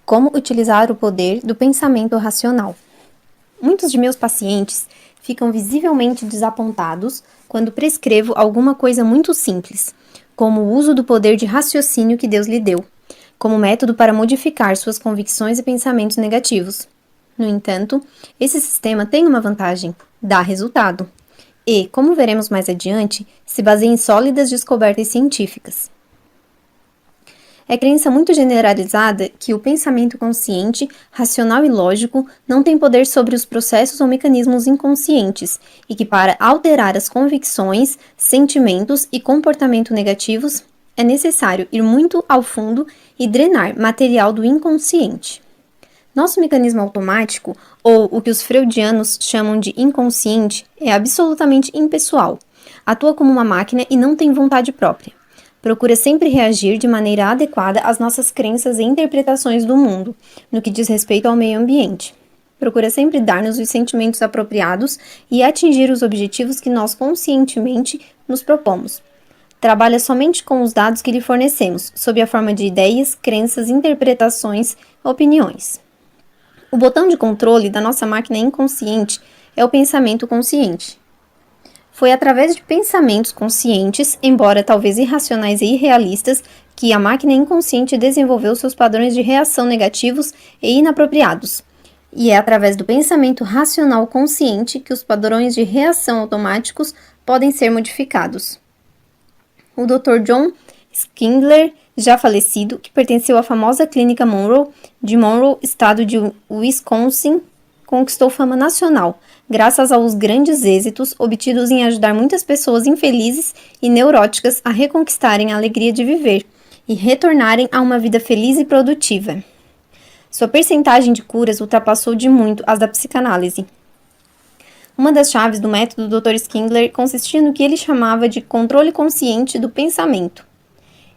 Como utilizar o poder do pensamento racional. Muitos de meus pacientes ficam visivelmente desapontados quando prescrevo alguma coisa muito simples, como o uso do poder de raciocínio que Deus lhe deu, como método para modificar suas convicções e pensamentos negativos. No entanto, esse sistema tem uma vantagem: dá resultado. E, como veremos mais adiante, se baseia em sólidas descobertas científicas. É crença muito generalizada que o pensamento consciente, racional e lógico não tem poder sobre os processos ou mecanismos inconscientes e que, para alterar as convicções, sentimentos e comportamento negativos, é necessário ir muito ao fundo e drenar material do inconsciente. Nosso mecanismo automático, ou o que os freudianos chamam de inconsciente, é absolutamente impessoal. Atua como uma máquina e não tem vontade própria. Procura sempre reagir de maneira adequada às nossas crenças e interpretações do mundo, no que diz respeito ao meio ambiente. Procura sempre dar-nos os sentimentos apropriados e atingir os objetivos que nós conscientemente nos propomos. Trabalha somente com os dados que lhe fornecemos, sob a forma de ideias, crenças, interpretações, opiniões. O botão de controle da nossa máquina inconsciente é o pensamento consciente. Foi através de pensamentos conscientes, embora talvez irracionais e irrealistas, que a máquina inconsciente desenvolveu seus padrões de reação negativos e inapropriados. E é através do pensamento racional consciente que os padrões de reação automáticos podem ser modificados. O Dr. John Schindler, já falecido, que pertenceu à famosa clínica Monroe, de Monroe, estado de Wisconsin, conquistou fama nacional, graças aos grandes êxitos obtidos em ajudar muitas pessoas infelizes e neuróticas a reconquistarem a alegria de viver e retornarem a uma vida feliz e produtiva. Sua percentagem de curas ultrapassou de muito as da psicanálise. Uma das chaves do método do Dr. Schindler consistia no que ele chamava de controle consciente do pensamento.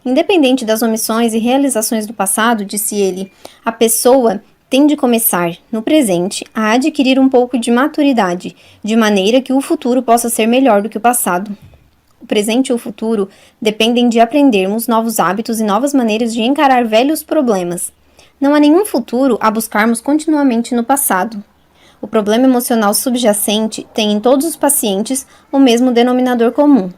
Independente das omissões e realizações do passado, disse ele, a pessoa tem de começar, no presente, a adquirir um pouco de maturidade, de maneira que o futuro possa ser melhor do que o passado. O presente e o futuro dependem de aprendermos novos hábitos e novas maneiras de encarar velhos problemas. Não há nenhum futuro a buscarmos continuamente no passado. O problema emocional subjacente tem em todos os pacientes o mesmo denominador comum.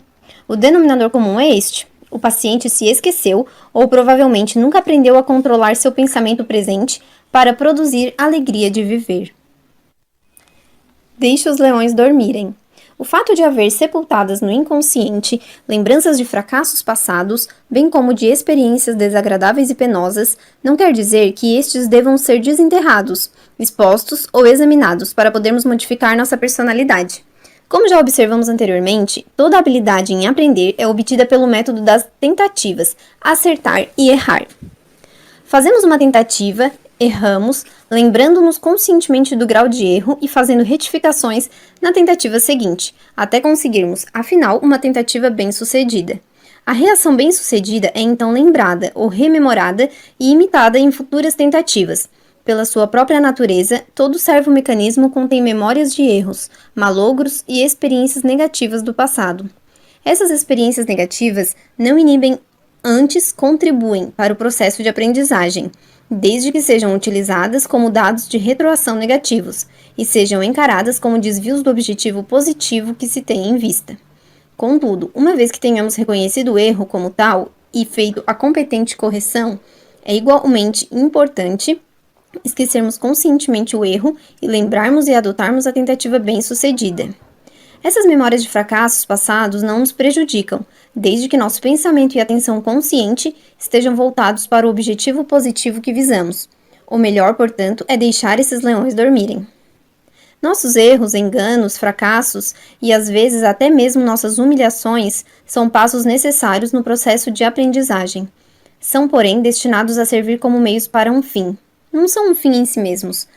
O denominador comum é este: o paciente se esqueceu ou provavelmente nunca aprendeu a controlar seu pensamento presente para produzir alegria de viver. Deixe os leões dormirem. O fato de haver sepultadas no inconsciente lembranças de fracassos passados, bem como de experiências desagradáveis e penosas, não quer dizer que estes devam ser desenterrados, expostos ou examinados para podermos modificar nossa personalidade. Como já observamos anteriormente, toda habilidade em aprender é obtida pelo método das tentativas, acertar e errar. Fazemos uma tentativa, erramos, lembrando-nos conscientemente do grau de erro e fazendo retificações na tentativa seguinte, até conseguirmos, afinal, uma tentativa bem-sucedida. A reação bem-sucedida é então lembrada ou rememorada e imitada em futuras tentativas. Pela sua própria natureza, todo servo-mecanismo contém memórias de erros, malogros e experiências negativas do passado. Essas experiências negativas não inibem, antes contribuem para o processo de aprendizagem, desde que sejam utilizadas como dados de retroação negativos e sejam encaradas como desvios do objetivo positivo que se tem em vista. Contudo, uma vez que tenhamos reconhecido o erro como tal e feito a competente correção, é igualmente importante esquecermos conscientemente o erro e lembrarmos e adotarmos a tentativa bem-sucedida. Essas memórias de fracassos passados não nos prejudicam, desde que nosso pensamento e atenção consciente estejam voltados para o objetivo positivo que visamos. O melhor, portanto, é deixar esses leões dormirem. Nossos erros, enganos, fracassos e às vezes até mesmo nossas humilhações são passos necessários no processo de aprendizagem. São, porém, destinados a servir como meios para um fim. Não são um fim em si mesmos.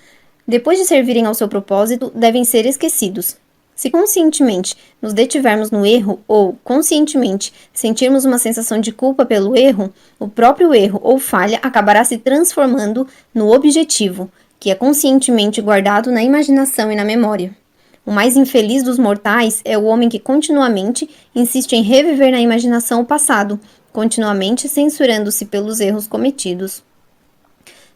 Depois de servirem ao seu propósito, devem ser esquecidos. Se conscientemente nos detivermos no erro ou, conscientemente, sentirmos uma sensação de culpa pelo erro, o próprio erro ou falha acabará se transformando no objetivo, que é conscientemente guardado na imaginação e na memória. O mais infeliz dos mortais é o homem que continuamente insiste em reviver na imaginação o passado, continuamente censurando-se pelos erros cometidos.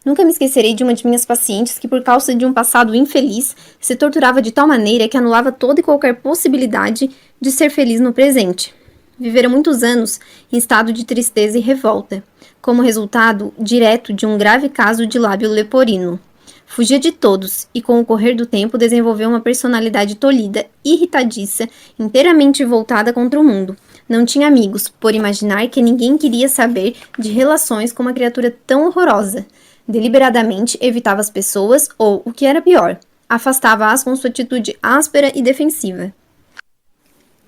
Nunca me esquecerei de uma de minhas pacientes que, por causa de um passado infeliz, se torturava de tal maneira que anulava toda e qualquer possibilidade de ser feliz no presente. Vivera muitos anos em estado de tristeza e revolta, como resultado direto de um grave caso de lábio leporino. Fugia de todos e, com o correr do tempo, desenvolveu uma personalidade tolhida, irritadiça, inteiramente voltada contra o mundo. Não tinha amigos, por imaginar que ninguém queria saber de relações com uma criatura tão horrorosa. Deliberadamente evitava as pessoas ou, o que era pior, afastava-as com sua atitude áspera e defensiva.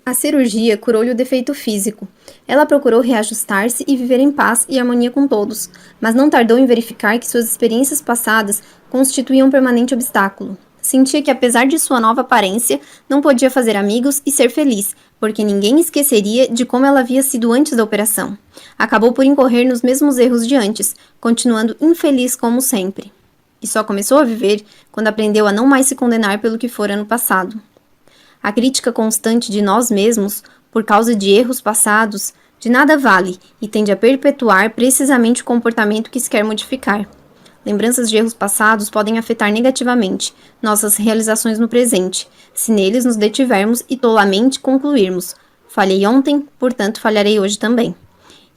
A cirurgia curou-lhe o defeito físico. Ela procurou reajustar-se e viver em paz e harmonia com todos, mas não tardou em verificar que suas experiências passadas constituíam um permanente obstáculo. Sentia que, apesar de sua nova aparência, não podia fazer amigos e ser feliz, porque ninguém esqueceria de como ela havia sido antes da operação. Acabou por incorrer nos mesmos erros de antes, continuando infeliz como sempre. E só começou a viver quando aprendeu a não mais se condenar pelo que fora no passado. A crítica constante de nós mesmos, por causa de erros passados, de nada vale e tende a perpetuar precisamente o comportamento que se quer modificar. Lembranças de erros passados podem afetar negativamente nossas realizações no presente, se neles nos detivermos e tolamente concluirmos: falhei ontem, portanto falharei hoje também.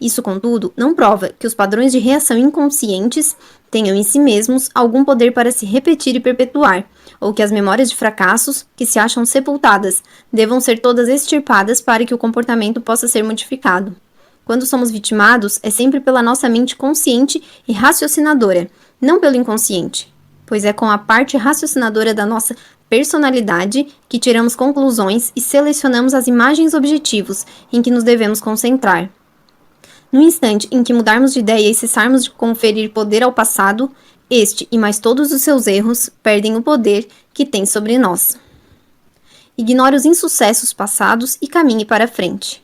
Isso, contudo, não prova que os padrões de reação inconscientes tenham em si mesmos algum poder para se repetir e perpetuar, ou que as memórias de fracassos, que se acham sepultadas, devam ser todas extirpadas para que o comportamento possa ser modificado. Quando somos vitimados, é sempre pela nossa mente consciente e raciocinadora, não pelo inconsciente, pois é com a parte raciocinadora da nossa personalidade que tiramos conclusões e selecionamos as imagens objetivos em que nos devemos concentrar. No instante em que mudarmos de ideia e cessarmos de conferir poder ao passado, este e mais todos os seus erros perdem o poder que tem sobre nós. Ignore os insucessos passados e caminhe para a frente.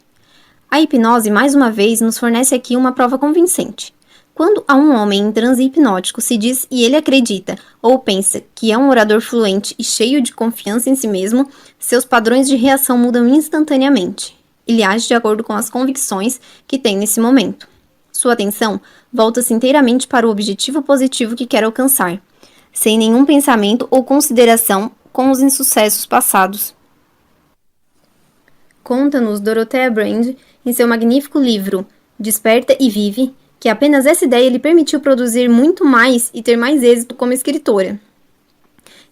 A hipnose, mais uma vez, nos fornece aqui uma prova convincente. Quando a um homem em transe hipnótico se diz e ele acredita ou pensa que é um orador fluente e cheio de confiança em si mesmo, seus padrões de reação mudam instantaneamente. Ele age de acordo com as convicções que tem nesse momento. Sua atenção volta-se inteiramente para o objetivo positivo que quer alcançar, sem nenhum pensamento ou consideração com os insucessos passados. Conta-nos Dorothea Brande, em seu magnífico livro Desperta e Vive, que apenas essa ideia lhe permitiu produzir muito mais e ter mais êxito como escritora.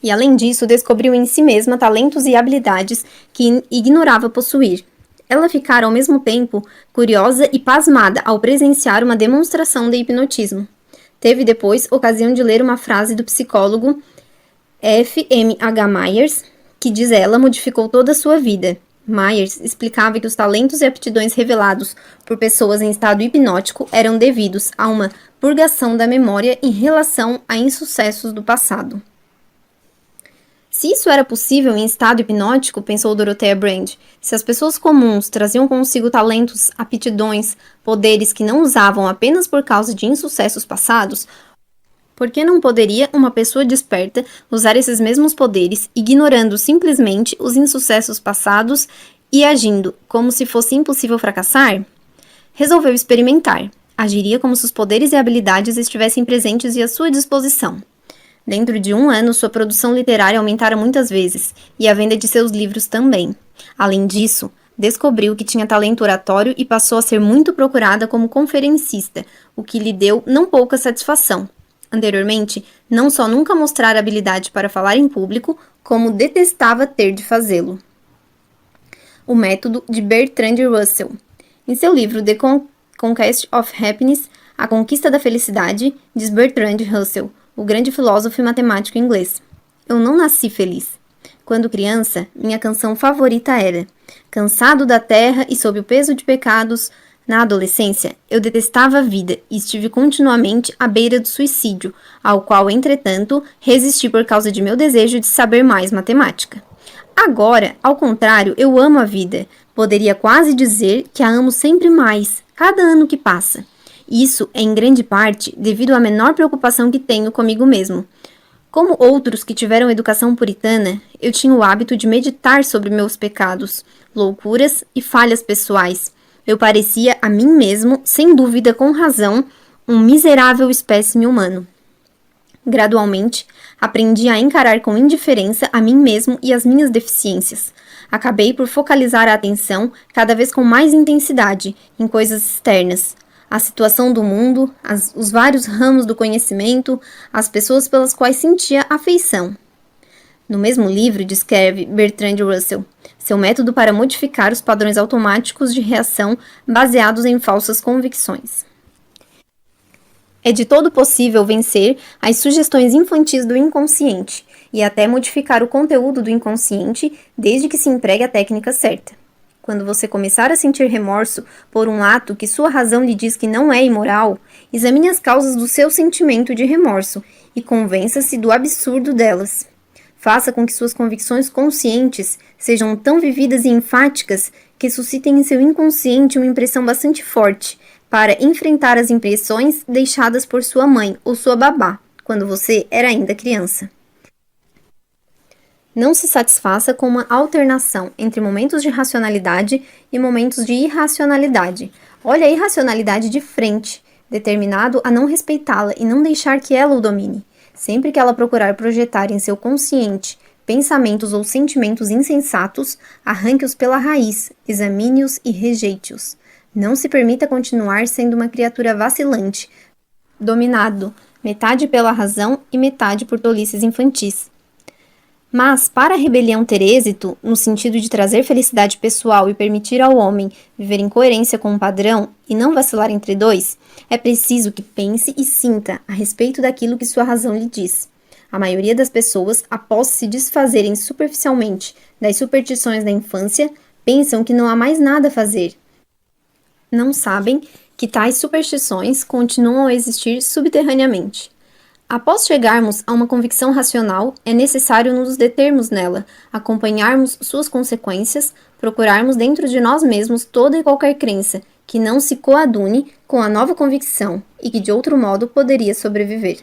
E além disso, descobriu em si mesma talentos e habilidades que ignorava possuir. Ela ficara ao mesmo tempo curiosa e pasmada ao presenciar uma demonstração de hipnotismo. Teve depois ocasião de ler uma frase do psicólogo F. M. H. Myers, que, diz ela, modificou toda a sua vida. Myers explicava que os talentos e aptidões revelados por pessoas em estado hipnótico eram devidos a uma purgação da memória em relação a insucessos do passado. Se isso era possível em estado hipnótico, pensou Dorothea Brande, se as pessoas comuns traziam consigo talentos, aptidões, poderes que não usavam apenas por causa de insucessos passados, por que não poderia uma pessoa desperta usar esses mesmos poderes, ignorando simplesmente os insucessos passados e agindo como se fosse impossível fracassar? Resolveu experimentar. Agiria como se os poderes e habilidades estivessem presentes e à sua disposição. Dentro de 1 ano, sua produção literária aumentara muitas vezes, e a venda de seus livros também. Além disso, descobriu que tinha talento oratório e passou a ser muito procurada como conferencista, o que lhe deu não pouca satisfação. Anteriormente, não só nunca mostrara habilidade para falar em público, como detestava ter de fazê-lo. O método de Bertrand Russell. Em seu livro The Conquest of Happiness, A Conquista da Felicidade, diz Bertrand Russell, o grande filósofo e matemático inglês: eu não nasci feliz. Quando criança, minha canção favorita era: cansado da terra e sob o peso de pecados. Na adolescência, eu detestava a vida e estive continuamente à beira do suicídio, ao qual, entretanto, resisti por causa de meu desejo de saber mais matemática. Agora, ao contrário, eu amo a vida. Poderia quase dizer que a amo sempre mais, cada ano que passa. Isso é em grande parte devido à menor preocupação que tenho comigo mesmo. Como outros que tiveram educação puritana, eu tinha o hábito de meditar sobre meus pecados, loucuras e falhas pessoais. Eu parecia a mim mesmo, sem dúvida com razão, um miserável espécime humano. Gradualmente, aprendi a encarar com indiferença a mim mesmo e as minhas deficiências. Acabei por focalizar a atenção, cada vez com mais intensidade, em coisas externas. A situação do mundo, os vários ramos do conhecimento, as pessoas pelas quais sentia afeição. No mesmo livro, descreve Bertrand Russell seu método para modificar os padrões automáticos de reação baseados em falsas convicções. É de todo possível vencer as sugestões infantis do inconsciente e até modificar o conteúdo do inconsciente desde que se empregue a técnica certa. Quando você começar a sentir remorso por um ato que sua razão lhe diz que não é imoral, examine as causas do seu sentimento de remorso e convença-se do absurdo delas. Faça com que suas convicções conscientes sejam tão vividas e enfáticas que suscitem em seu inconsciente uma impressão bastante forte para enfrentar as impressões deixadas por sua mãe ou sua babá, quando você era ainda criança. Não se satisfaça com uma alternação entre momentos de racionalidade e momentos de irracionalidade. Olhe a irracionalidade de frente, determinado a não respeitá-la e não deixar que ela o domine. Sempre que ela procurar projetar em seu consciente pensamentos ou sentimentos insensatos, arranque-os pela raiz, examine-os e rejeite-os. Não se permita continuar sendo uma criatura vacilante, dominado metade pela razão e metade por tolices infantis. Mas, para a rebelião ter êxito, no sentido de trazer felicidade pessoal e permitir ao homem viver em coerência com um padrão e não vacilar entre dois, é preciso que pense e sinta a respeito daquilo que sua razão lhe diz. A maioria das pessoas, após se desfazerem superficialmente das superstições da infância, pensam que não há mais nada a fazer. Não sabem que tais superstições continuam a existir subterraneamente. Após chegarmos a uma convicção racional, é necessário nos determos nela, acompanharmos suas consequências, procurarmos dentro de nós mesmos toda e qualquer crença que não se coadune com a nova convicção e que de outro modo poderia sobreviver.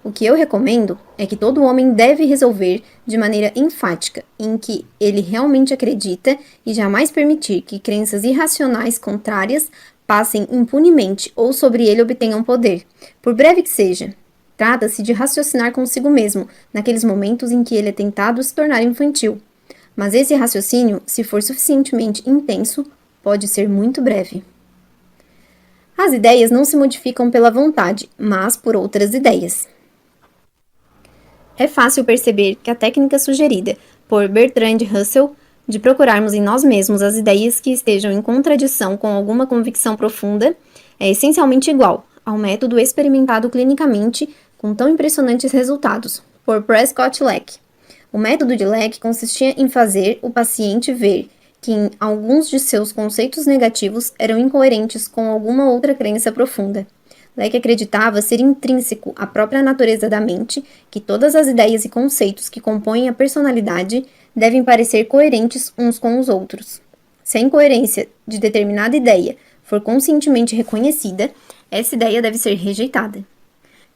O que eu recomendo é que todo homem deve resolver de maneira enfática em que ele realmente acredita e jamais permitir que crenças irracionais contrárias passem impunemente ou sobre ele obtenham poder, por breve que seja. Trata-se de raciocinar consigo mesmo, naqueles momentos em que ele é tentado se tornar infantil. Mas esse raciocínio, se for suficientemente intenso, pode ser muito breve. As ideias não se modificam pela vontade, mas por outras ideias. É fácil perceber que a técnica sugerida por Bertrand Russell de procurarmos em nós mesmos as ideias que estejam em contradição com alguma convicção profunda é essencialmente igual ao método experimentado clinicamente com tão impressionantes resultados, por Prescott Leck. O método de Leck consistia em fazer o paciente ver que alguns de seus conceitos negativos eram incoerentes com alguma outra crença profunda. Leck acreditava ser intrínseco à própria natureza da mente que todas as ideias e conceitos que compõem a personalidade devem parecer coerentes uns com os outros. Se a incoerência de determinada ideia for conscientemente reconhecida, essa ideia deve ser rejeitada.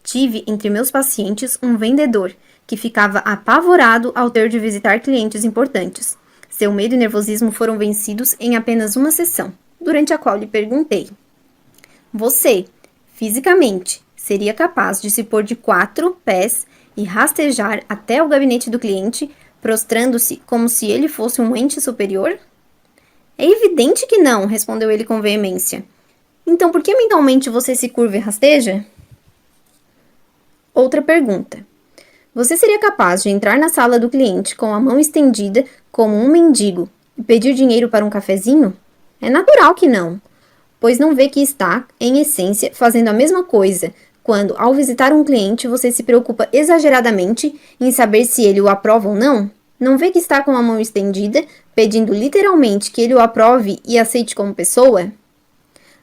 Tive entre meus pacientes um vendedor que ficava apavorado ao ter de visitar clientes importantes. Seu medo e nervosismo foram vencidos em apenas uma sessão, durante a qual lhe perguntei: você, fisicamente, seria capaz de se pôr de 4 pés e rastejar até o gabinete do cliente, prostrando-se como se ele fosse um ente superior? É evidente que não, respondeu ele com veemência. Então, por que mentalmente você se curva e rasteja? Outra pergunta. Você seria capaz de entrar na sala do cliente com a mão estendida como um mendigo e pedir dinheiro para um cafezinho? É natural que não, pois não vê que está, em essência, fazendo a mesma coisa quando, ao visitar um cliente, você se preocupa exageradamente em saber se ele o aprova ou não? Não vê que está com a mão estendida, pedindo literalmente que ele o aprove e aceite como pessoa?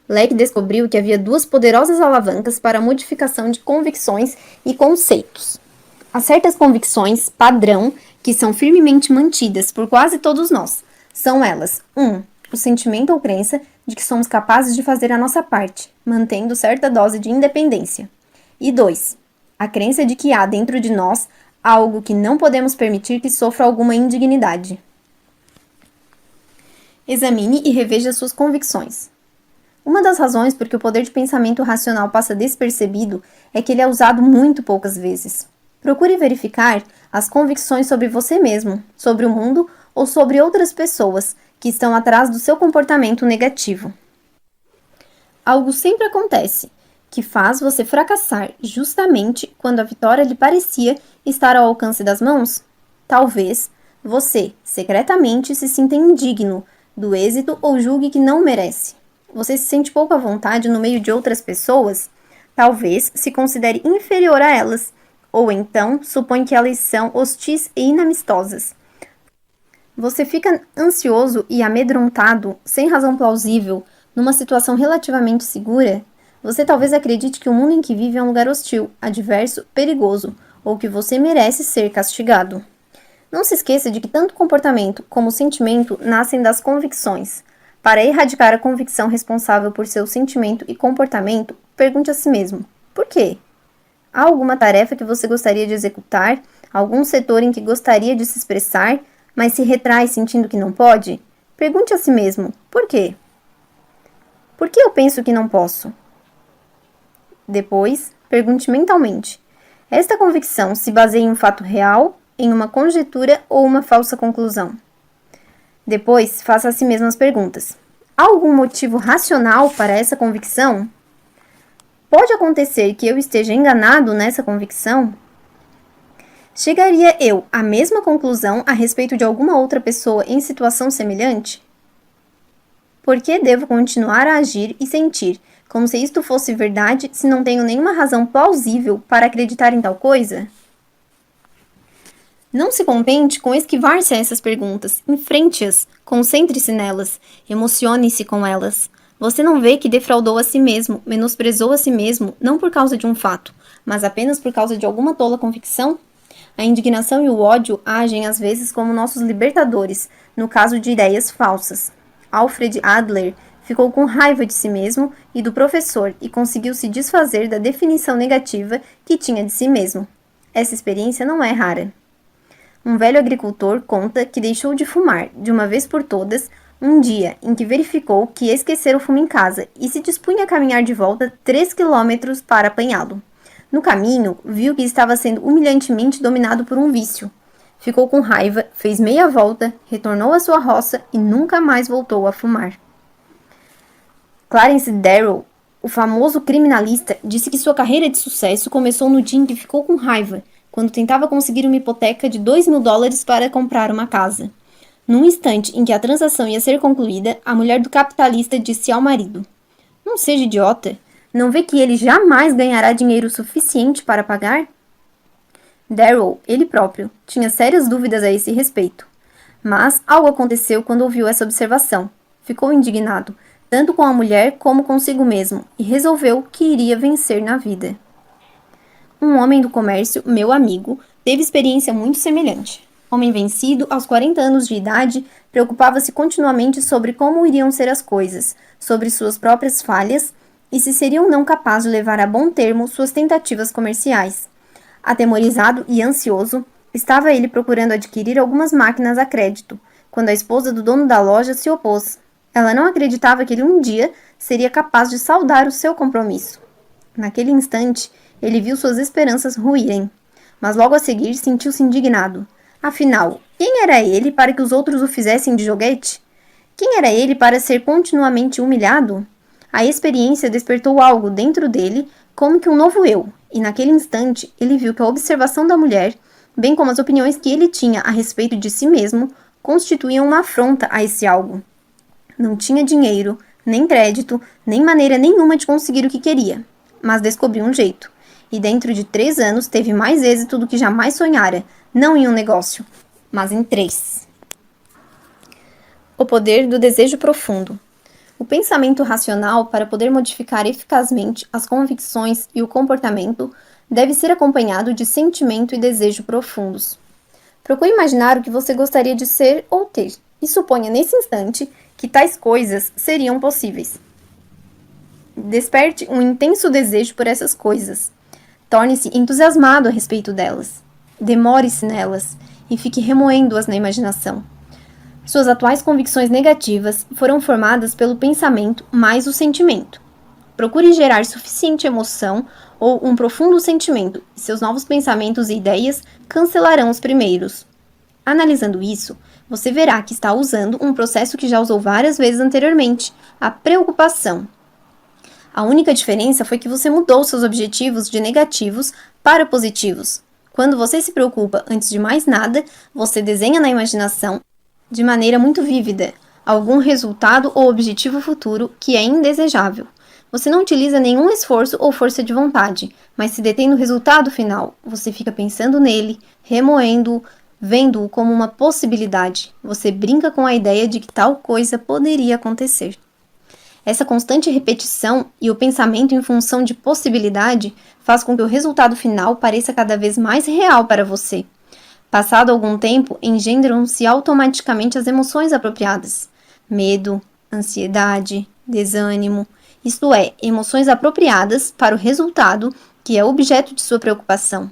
Leck descobriu que havia 2 poderosas alavancas para a modificação de convicções e conceitos. Há certas convicções, padrão, que são firmemente mantidas por quase todos nós. São elas: 1. O sentimento ou crença de que somos capazes de fazer a nossa parte, mantendo certa dose de independência. E 2. A crença de que há dentro de nós algo que não podemos permitir que sofra alguma indignidade. Examine e reveja suas convicções. Uma das razões por que o poder de pensamento racional passa despercebido é que ele é usado muito poucas vezes. Procure verificar as convicções sobre você mesmo, sobre o mundo ou sobre outras pessoas que estão atrás do seu comportamento negativo. Algo sempre acontece, que faz você fracassar justamente quando a vitória lhe parecia estar ao alcance das mãos? Talvez você, secretamente, se sinta indigno do êxito ou julgue que não merece. Você se sente pouco à vontade no meio de outras pessoas? Talvez se considere inferior a elas, ou então supõe que elas são hostis e inamistosas. Você fica ansioso e amedrontado, sem razão plausível, numa situação relativamente segura? Você talvez acredite que o mundo em que vive é um lugar hostil, adverso, perigoso, ou que você merece ser castigado. Não se esqueça de que tanto comportamento como sentimento nascem das convicções. Para erradicar a convicção responsável por seu sentimento e comportamento, pergunte a si mesmo: por quê? Há alguma tarefa que você gostaria de executar? Algum setor em que gostaria de se expressar, mas se retrai sentindo que não pode? Pergunte a si mesmo: por quê? Por que eu penso que não posso? Depois, pergunte mentalmente: esta convicção se baseia em um fato real, em uma conjetura ou uma falsa conclusão? Depois, faça a si mesmo as perguntas: há algum motivo racional para essa convicção? Pode acontecer que eu esteja enganado nessa convicção? Chegaria eu à mesma conclusão a respeito de alguma outra pessoa em situação semelhante? Por que devo continuar a agir e sentir como se isto fosse verdade se não tenho nenhuma razão plausível para acreditar em tal coisa? Não se contente com esquivar-se a essas perguntas. Enfrente-as, concentre-se nelas, emocione-se com elas. Você não vê que defraudou a si mesmo, menosprezou a si mesmo, não por causa de um fato, mas apenas por causa de alguma tola convicção? A indignação e o ódio agem às vezes como nossos libertadores, no caso de ideias falsas. Alfred Adler ficou com raiva de si mesmo e do professor e conseguiu se desfazer da definição negativa que tinha de si mesmo. Essa experiência não é rara. Um velho agricultor conta que deixou de fumar, de uma vez por todas, um dia em que verificou que esquecera o fumo em casa e se dispunha a caminhar de volta 3 quilômetros para apanhá-lo. No caminho, viu que estava sendo humilhantemente dominado por um vício. Ficou com raiva, fez meia volta, retornou à sua roça e nunca mais voltou a fumar. Clarence Darrow, o famoso criminalista, disse que sua carreira de sucesso começou no dia em que ficou com raiva, quando tentava conseguir uma hipoteca de $2.000 para comprar uma casa. Num instante em que a transação ia ser concluída, a mulher do capitalista disse ao marido: não seja idiota, não vê que ele jamais ganhará dinheiro suficiente para pagar? Darrow, ele próprio, tinha sérias dúvidas a esse respeito. Mas algo aconteceu quando ouviu essa observação. Ficou indignado, tanto com a mulher como consigo mesmo, e resolveu que iria vencer na vida. Um homem do comércio, meu amigo, teve experiência muito semelhante. Homem vencido, aos 40 anos de idade, preocupava-se continuamente sobre como iriam ser as coisas, sobre suas próprias falhas e se seria ou não capaz de levar a bom termo suas tentativas comerciais. Atemorizado e ansioso, estava ele procurando adquirir algumas máquinas a crédito, quando a esposa do dono da loja se opôs. Ela não acreditava que ele um dia seria capaz de saldar o seu compromisso. Naquele instante, ele viu suas esperanças ruírem, mas logo a seguir sentiu-se indignado. Afinal, quem era ele para que os outros o fizessem de joguete? Quem era ele para ser continuamente humilhado? A experiência despertou algo dentro dele, como que um novo eu, e naquele instante ele viu que a observação da mulher, bem como as opiniões que ele tinha a respeito de si mesmo, constituíam uma afronta a esse algo. Não tinha dinheiro, nem crédito, nem maneira nenhuma de conseguir o que queria, mas descobriu um jeito. E dentro de 3 anos teve mais êxito do que jamais sonhara, não em um negócio, mas em 3. O poder do desejo profundo. O pensamento racional, para poder modificar eficazmente as convicções e o comportamento, deve ser acompanhado de sentimento e desejo profundos. Procure imaginar o que você gostaria de ser ou ter, e suponha nesse instante que tais coisas seriam possíveis. Desperte um intenso desejo por essas coisas. Torne-se entusiasmado a respeito delas. Demore-se nelas e fique remoendo-as na imaginação. Suas atuais convicções negativas foram formadas pelo pensamento mais o sentimento. Procure gerar suficiente emoção ou um profundo sentimento, e seus novos pensamentos e ideias cancelarão os primeiros. Analisando isso, você verá que está usando um processo que já usou várias vezes anteriormente, a preocupação. A única diferença foi que você mudou seus objetivos de negativos para positivos. Quando você se preocupa antes de mais nada, você desenha na imaginação, de maneira muito vívida, algum resultado ou objetivo futuro que é indesejável. Você não utiliza nenhum esforço ou força de vontade, mas se detém no resultado final. Você fica pensando nele, remoendo-o, vendo-o como uma possibilidade. Você brinca com a ideia de que tal coisa poderia acontecer. Essa constante repetição e o pensamento em função de possibilidade faz com que o resultado final pareça cada vez mais real para você. Passado algum tempo, engendram-se automaticamente as emoções apropriadas: medo, ansiedade, desânimo, isto é, emoções apropriadas para o resultado que é objeto de sua preocupação.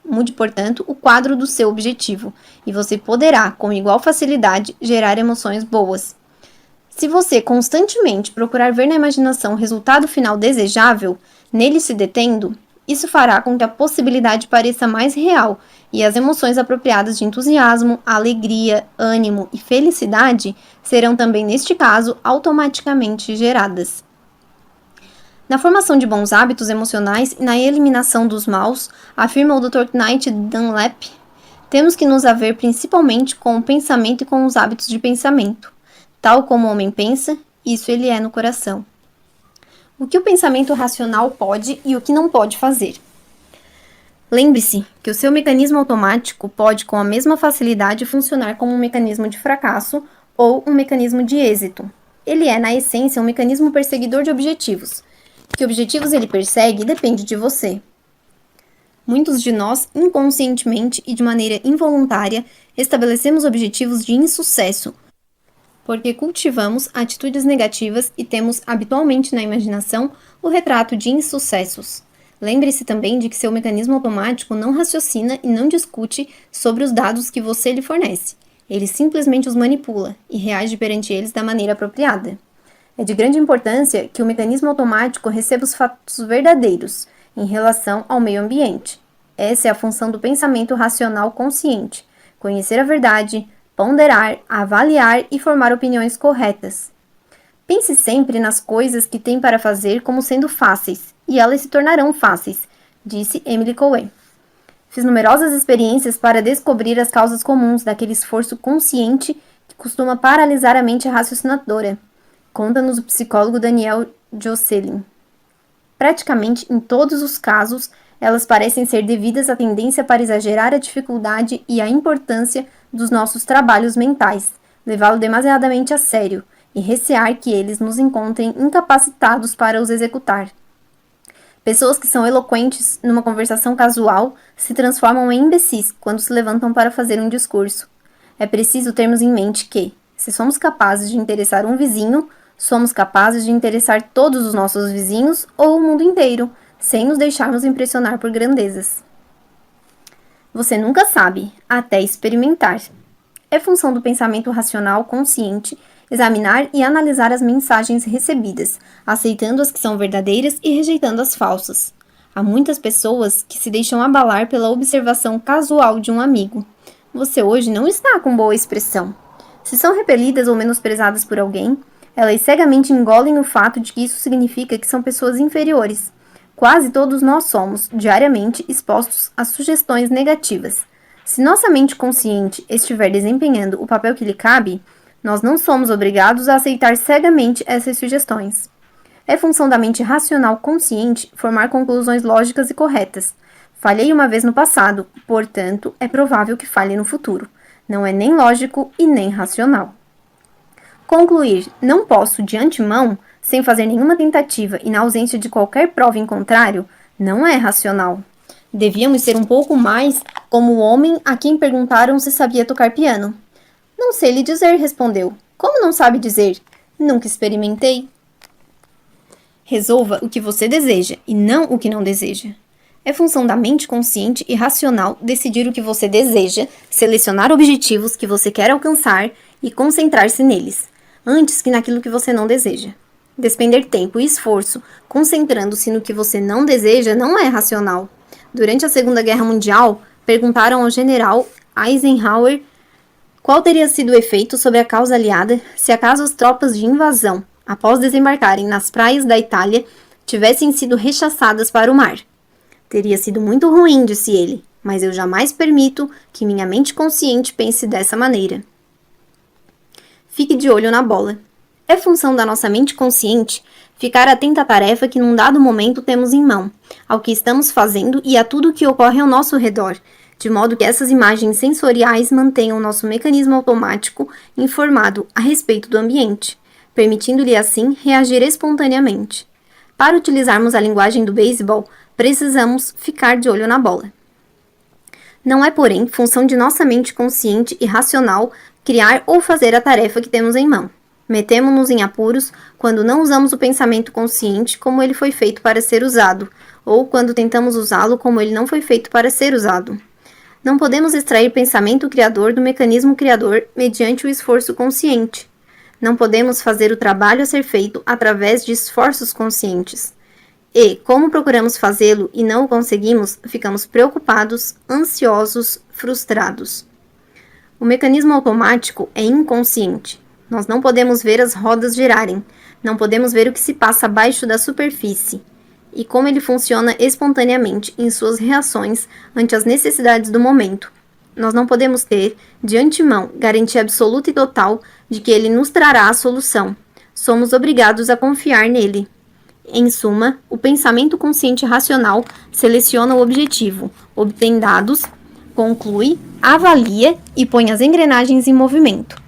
Mude, portanto, o quadro do seu objetivo, e você poderá, com igual facilidade, gerar emoções boas. Se você constantemente procurar ver na imaginação o resultado final desejável, nele se detendo, isso fará com que a possibilidade pareça mais real e as emoções apropriadas de entusiasmo, alegria, ânimo e felicidade serão também, neste caso, automaticamente geradas. Na formação de bons hábitos emocionais e na eliminação dos maus, afirma o Dr. Knight Dunlap, temos que nos haver principalmente com o pensamento e com os hábitos de pensamento. Tal como o homem pensa, isso ele é no coração. O que o pensamento racional pode e o que não pode fazer? Lembre-se que o seu mecanismo automático pode com a mesma facilidade funcionar como um mecanismo de fracasso ou um mecanismo de êxito. Ele é, na essência, um mecanismo perseguidor de objetivos. Que objetivos ele persegue depende de você. Muitos de nós, inconscientemente e de maneira involuntária, estabelecemos objetivos de insucesso, porque cultivamos atitudes negativas e temos habitualmente na imaginação o retrato de insucessos. Lembre-se também de que seu mecanismo automático não raciocina e não discute sobre os dados que você lhe fornece. Ele simplesmente os manipula e reage perante eles da maneira apropriada. É de grande importância que o mecanismo automático receba os fatos verdadeiros em relação ao meio ambiente. Essa é a função do pensamento racional consciente: conhecer a verdade, ponderar, avaliar e formar opiniões corretas. Pense sempre nas coisas que tem para fazer como sendo fáceis, e elas se tornarão fáceis, disse Emily Cohen. Fiz numerosas experiências para descobrir as causas comuns daquele esforço consciente que costuma paralisar a mente raciocinadora, conta-nos o psicólogo Daniel Jocelyn. Praticamente em todos os casos, elas parecem ser devidas à tendência para exagerar a dificuldade e a importância dos nossos trabalhos mentais, levá-lo demasiadamente a sério e recear que eles nos encontrem incapacitados para os executar. Pessoas que são eloquentes numa conversação casual se transformam em imbecis quando se levantam para fazer um discurso. É preciso termos em mente que, se somos capazes de interessar um vizinho, somos capazes de interessar todos os nossos vizinhos ou o mundo inteiro, sem nos deixarmos impressionar por grandezas. Você nunca sabe, até experimentar. É função do pensamento racional consciente examinar e analisar as mensagens recebidas, aceitando as que são verdadeiras e rejeitando as falsas. Há muitas pessoas que se deixam abalar pela observação casual de um amigo. Você hoje não está com boa expressão. Se são repelidas ou menosprezadas por alguém, elas cegamente engolem o fato de que isso significa que são pessoas inferiores. Quase todos nós somos, diariamente, expostos a sugestões negativas. Se nossa mente consciente estiver desempenhando o papel que lhe cabe, nós não somos obrigados a aceitar cegamente essas sugestões. É função da mente racional consciente formar conclusões lógicas e corretas. Falhei uma vez no passado, portanto, é provável que falhe no futuro. Não é nem lógico e nem racional. Concluir não posso de antemão, sem fazer nenhuma tentativa e na ausência de qualquer prova em contrário, não é racional. Devíamos ser um pouco mais como o homem a quem perguntaram se sabia tocar piano. Não sei lhe dizer, respondeu. Como não sabe dizer? Nunca experimentei. Resolva o que você deseja e não o que não deseja. É função da mente consciente e racional decidir o que você deseja, selecionar objetivos que você quer alcançar e concentrar-se neles, antes que naquilo que você não deseja. Despender tempo e esforço concentrando-se no que você não deseja não é racional. Durante a Segunda Guerra Mundial, perguntaram ao general Eisenhower qual teria sido o efeito sobre a causa aliada se acaso as tropas de invasão, após desembarcarem nas praias da Itália, tivessem sido rechaçadas para o mar. Teria sido muito ruim, disse ele, mas eu jamais permito que minha mente consciente pense dessa maneira. Fique de olho na bola. É função da nossa mente consciente ficar atenta à tarefa que num dado momento temos em mão, ao que estamos fazendo e a tudo o que ocorre ao nosso redor, de modo que essas imagens sensoriais mantenham nosso mecanismo automático informado a respeito do ambiente, permitindo-lhe assim reagir espontaneamente. Para utilizarmos a linguagem do beisebol, precisamos ficar de olho na bola. Não é, porém, função de nossa mente consciente e racional criar ou fazer a tarefa que temos em mão. Metemo-nos em apuros quando não usamos o pensamento consciente como ele foi feito para ser usado, ou quando tentamos usá-lo como ele não foi feito para ser usado. Não podemos extrair pensamento criador do mecanismo criador mediante o esforço consciente. Não podemos fazer o trabalho a ser feito através de esforços conscientes. E, como procuramos fazê-lo e não o conseguimos, ficamos preocupados, ansiosos, frustrados. O mecanismo automático é inconsciente. Nós não podemos ver as rodas girarem, não podemos ver o que se passa abaixo da superfície e como ele funciona espontaneamente em suas reações ante as necessidades do momento. Nós não podemos ter, de antemão, garantia absoluta e total de que ele nos trará a solução. Somos obrigados a confiar nele. Em suma, o pensamento consciente racional seleciona o objetivo, obtém dados, conclui, avalia e põe as engrenagens em movimento.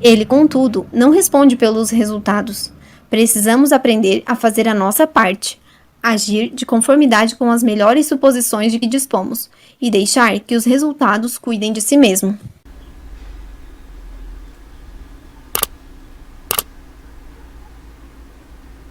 Ele, contudo, não responde pelos resultados. Precisamos aprender a fazer a nossa parte, agir de conformidade com as melhores suposições de que dispomos e deixar que os resultados cuidem de si mesmo.